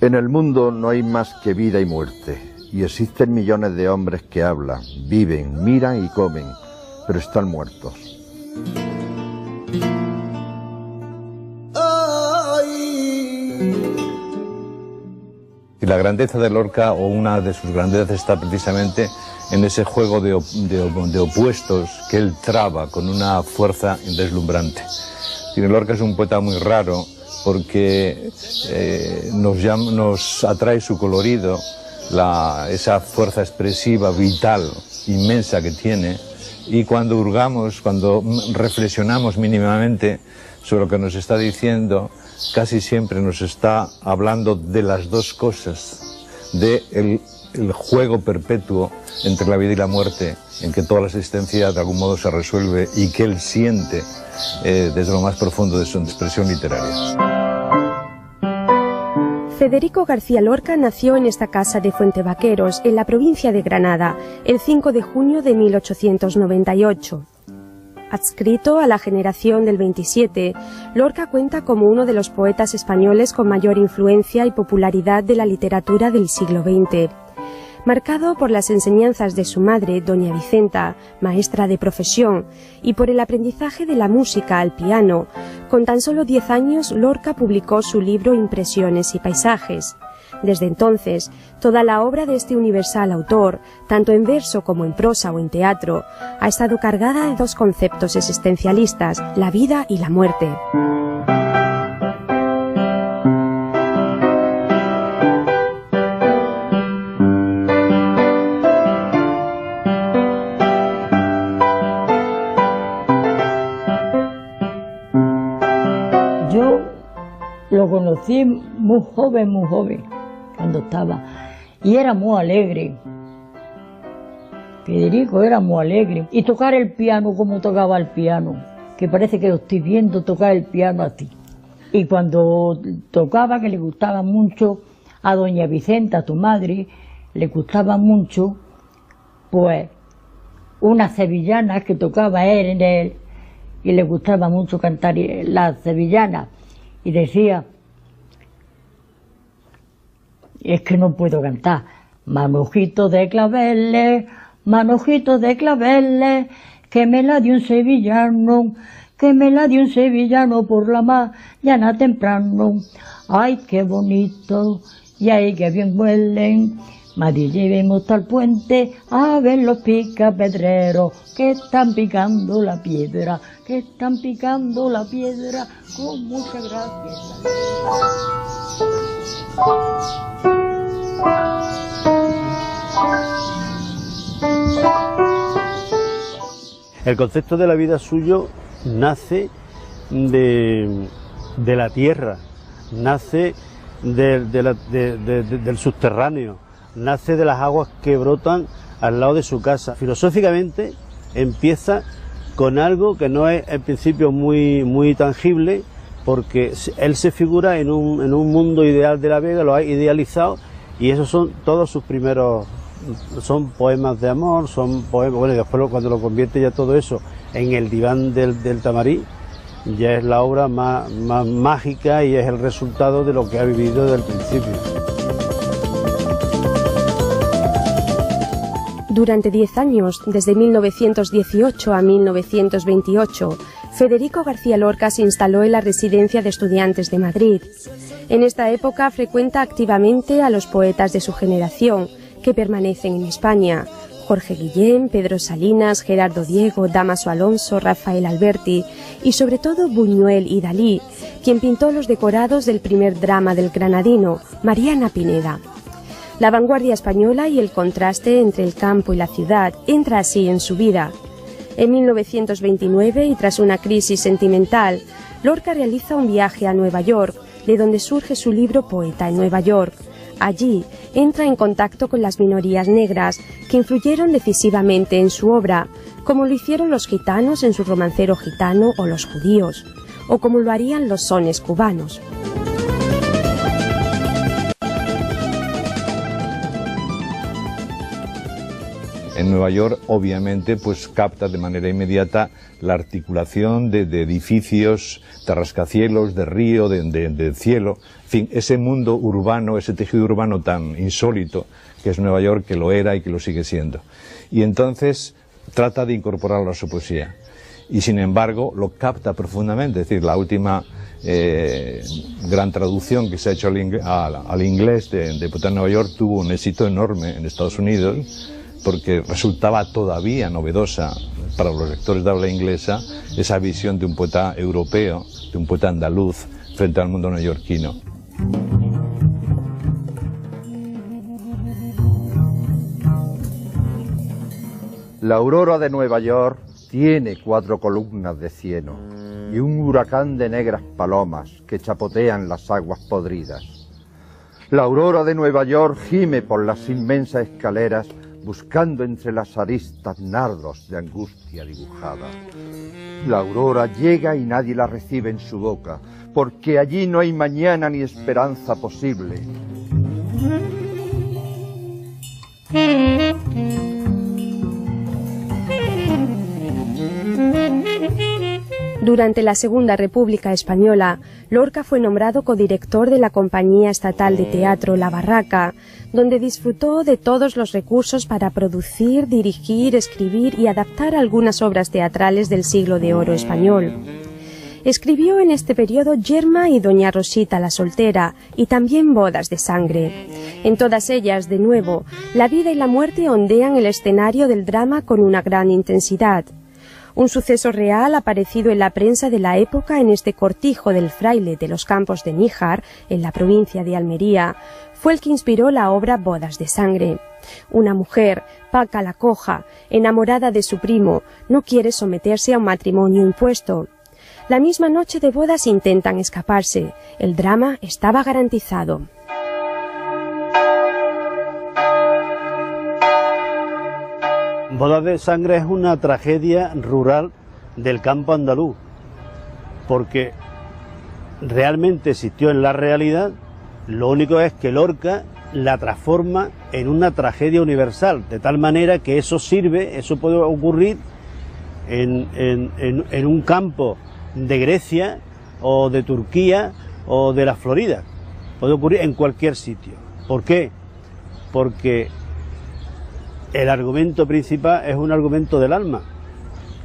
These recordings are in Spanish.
En el mundo no hay más que vida y muerte, y existen millones de hombres que hablan, viven, miran y comen, pero están muertos. Y la grandeza de Lorca, o una de sus grandezas, está precisamente en ese juego de opuestos que él traba con una fuerza deslumbrante. Y Lorca es un poeta muy raro porque nos atrae su colorido, esa fuerza expresiva, vital, inmensa que tiene, y cuando hurgamos, cuando reflexionamos mínimamente sobre lo que nos está diciendo, casi siempre nos está hablando de las dos cosas, el juego perpetuo entre la vida y la muerte, en que toda la existencia de algún modo se resuelve y que él siente desde lo más profundo de su expresión literaria. Federico García Lorca nació en esta casa de Fuentevaqueros, en la provincia de Granada, el 5 de junio de 1898. Adscrito a la generación del 27, Lorca cuenta como uno de los poetas españoles con mayor influencia y popularidad de la literatura del siglo XX. Marcado por las enseñanzas de su madre, doña Vicenta, maestra de profesión, y por el aprendizaje de la música al piano, con tan solo 10 años Lorca publicó su libro Impresiones y paisajes. Desde entonces, toda la obra de este universal autor, tanto en verso como en prosa o en teatro, ha estado cargada de dos conceptos existencialistas, la vida y la muerte. Yo lo conocí muy joven, cuando estaba, y era muy alegre. Federico era muy alegre. Y tocar el piano como tocaba el piano, que parece que lo estoy viendo tocar el piano así. Y cuando tocaba, que le gustaba mucho a doña Vicenta, tu madre, le gustaba mucho, pues, unas sevillanas que tocaba él en él, y le gustaba mucho cantar las sevillanas, y decía: es que no puedo cantar, manojito de claveles, que me la dio un sevillano, por la mañana temprano. Ay, qué bonito, y ay, qué bien huelen. Madre, llevemos al puente a ver los picapedreros que están picando la piedra, con mucha gracia. El concepto de la vida suyo nace de la tierra, nace del subterráneo, nace de las aguas que brotan al lado de su casa. Filosóficamente empieza con algo que no es en principio muy tangible, porque él se figura en un mundo ideal de la Vega, lo ha idealizado, y esos son todos sus primeros, son poemas de amor, son poemas, bueno, y después cuando lo convierte ya todo eso en el diván del Tamarí, ya es la obra más mágica y es el resultado de lo que ha vivido desde el principio. Durante 10 años, desde 1918 a 1928, Federico García Lorca se instaló en la Residencia de Estudiantes de Madrid. En esta época frecuenta activamente a los poetas de su generación, que permanecen en España: Jorge Guillén, Pedro Salinas, Gerardo Diego, Dámaso Alonso, Rafael Alberti y sobre todo Buñuel y Dalí, quien pintó los decorados del primer drama del granadino, Mariana Pineda. La vanguardia española y el contraste entre el campo y la ciudad entra así en su vida. En 1929, y tras una crisis sentimental, Lorca realiza un viaje a Nueva York, de donde surge su libro Poeta en Nueva York. Allí entra en contacto con las minorías negras, que influyeron decisivamente en su obra, como lo hicieron los gitanos en su romancero gitano o los judíos, o como lo harían los sones cubanos. en Nueva York, obviamente, pues capta de manera inmediata la articulación de edificios, de rascacielos, de río, de cielo, en fin, ese mundo urbano, ese tejido urbano tan insólito que es Nueva York, que lo era y que lo sigue siendo. Y entonces trata de incorporarlo a su poesía. Y sin embargo lo capta profundamente, es decir, la última gran traducción que se ha hecho al inglés de Poeta de Nueva York tuvo un éxito enorme en Estados Unidos, porque resultaba todavía novedosa para los lectores de habla inglesa esa visión de un poeta europeo, de un poeta andaluz frente al mundo neoyorquino. La aurora de Nueva York tiene 4 columnas de cieno y un huracán de negras palomas que chapotean las aguas podridas. La aurora de Nueva York gime por las inmensas escaleras buscando entre las aristas nardos de angustia dibujada. La aurora llega y nadie la recibe en su boca, porque allí no hay mañana ni esperanza posible. Durante la Segunda República Española, Lorca fue nombrado codirector de la Compañía Estatal de Teatro La Barraca, donde disfrutó de todos los recursos para producir, dirigir, escribir y adaptar algunas obras teatrales del siglo de oro español. Escribió en este periodo Yerma y Doña Rosita la soltera, y también Bodas de sangre. En todas ellas, de nuevo, la vida y la muerte ondean el escenario del drama con una gran intensidad. Un suceso real aparecido en la prensa de la época en este cortijo del fraile de los Campos de Níjar, en la provincia de Almería, fue el que inspiró la obra Bodas de sangre. Una mujer, Paca la Coja, enamorada de su primo, no quiere someterse a un matrimonio impuesto. La misma noche de bodas intentan escaparse. El drama estaba garantizado. Bodas de sangre es una tragedia rural del campo andaluz, porque realmente existió en la realidad, lo único es que Lorca la transforma en una tragedia universal, de tal manera que eso puede ocurrir en un campo de Grecia o de Turquía o de la Florida, puede ocurrir en cualquier sitio. ¿Por qué? Porque el argumento principal es un argumento del alma,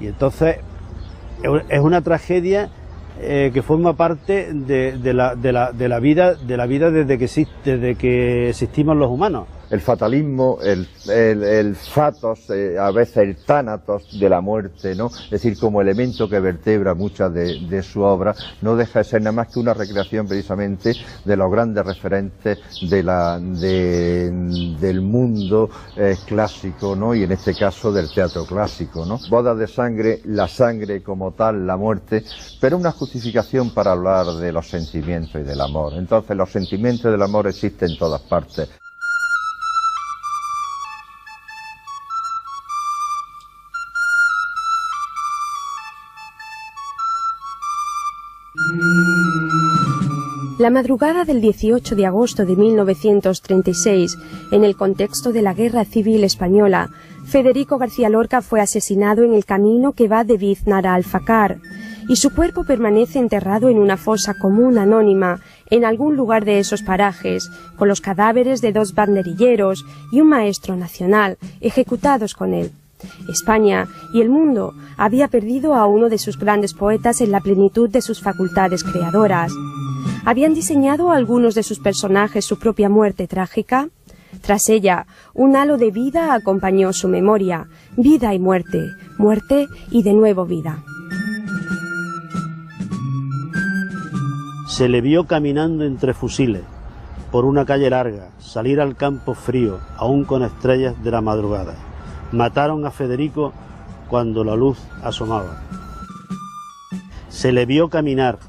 y entonces es una tragedia que forma parte de la vida desde que existimos los humanos. El fatalismo, el fatos, a veces el tánatos de la muerte, ¿no? Es decir, como elemento que vertebra muchas de su obra, no deja de ser nada más que una recreación precisamente de los grandes referentes del mundo clásico, ¿no? Y en este caso del teatro clásico, ¿no? Bodas de sangre, la sangre como tal, la muerte, pero una justificación para hablar de los sentimientos y del amor. Entonces los sentimientos del amor existen en todas partes. La madrugada del 18 de agosto de 1936, en el contexto de la Guerra Civil Española, Federico García Lorca fue asesinado en el camino que va de Biznar a Alfacar, y su cuerpo permanece enterrado en una fosa común anónima en algún lugar de esos parajes, con los cadáveres de 2 banderilleros y un maestro nacional ejecutados con él. España y el mundo había perdido a uno de sus grandes poetas en la plenitud de sus facultades creadoras. ¿Habían diseñado algunos de sus personajes su propia muerte trágica? Tras ella, un halo de vida acompañó su memoria, vida y muerte, muerte y de nuevo vida. Se le vio caminando entre fusiles, por una calle larga, salir al campo frío, aún con estrellas de la madrugada. Mataron a Federico cuando la luz asomaba. Se le vio caminar.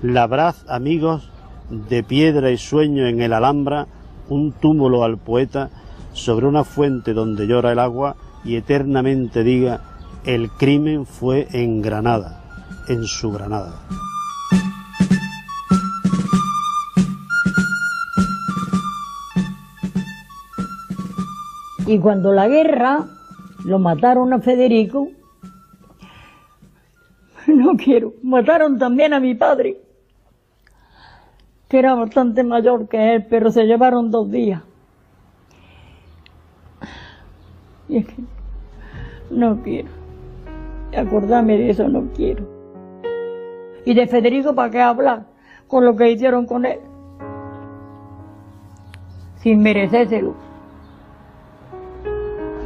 Labrad, amigos, de piedra y sueño en el Alhambra, un túmulo al poeta sobre una fuente donde llora el agua, y eternamente diga: el crimen fue en Granada, en su Granada. Y cuando la guerra lo mataron a Federico, no quiero, mataron también a mi padre, que era bastante mayor que él, pero se llevaron 2 días. Y es que no quiero, acordarme de eso no quiero. Y de Federico, ¿para qué hablar? Con lo que hicieron con él, sin merecérselo.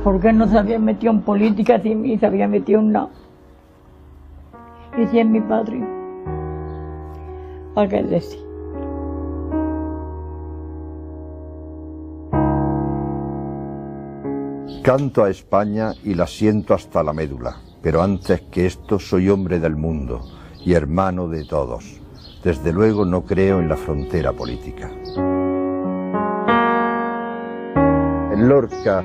Porque él no se había metido en política, ni se había metido en nada. Y si es mi padre, ¿para qué decir? Canto a España y la siento hasta la médula, pero antes que esto soy hombre del mundo y hermano de todos. Desde luego no creo en la frontera política. Lorca,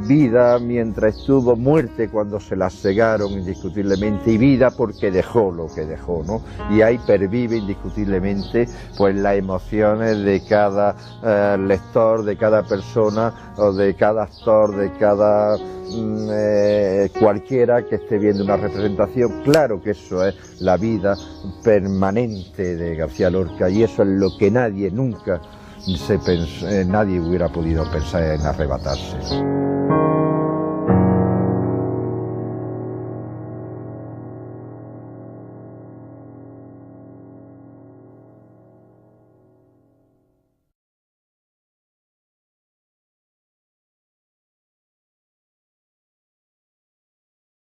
vida mientras estuvo, muerte cuando se la cegaron indiscutiblemente, y vida porque dejó lo que dejó, ¿no? Y ahí pervive indiscutiblemente pues las emociones de cada lector, de cada persona, o de cada actor, de cada cualquiera que esté viendo una representación. Claro que eso es la vida permanente de García Lorca, y eso es lo que nadie nunca nadie hubiera podido pensar en arrebatarse.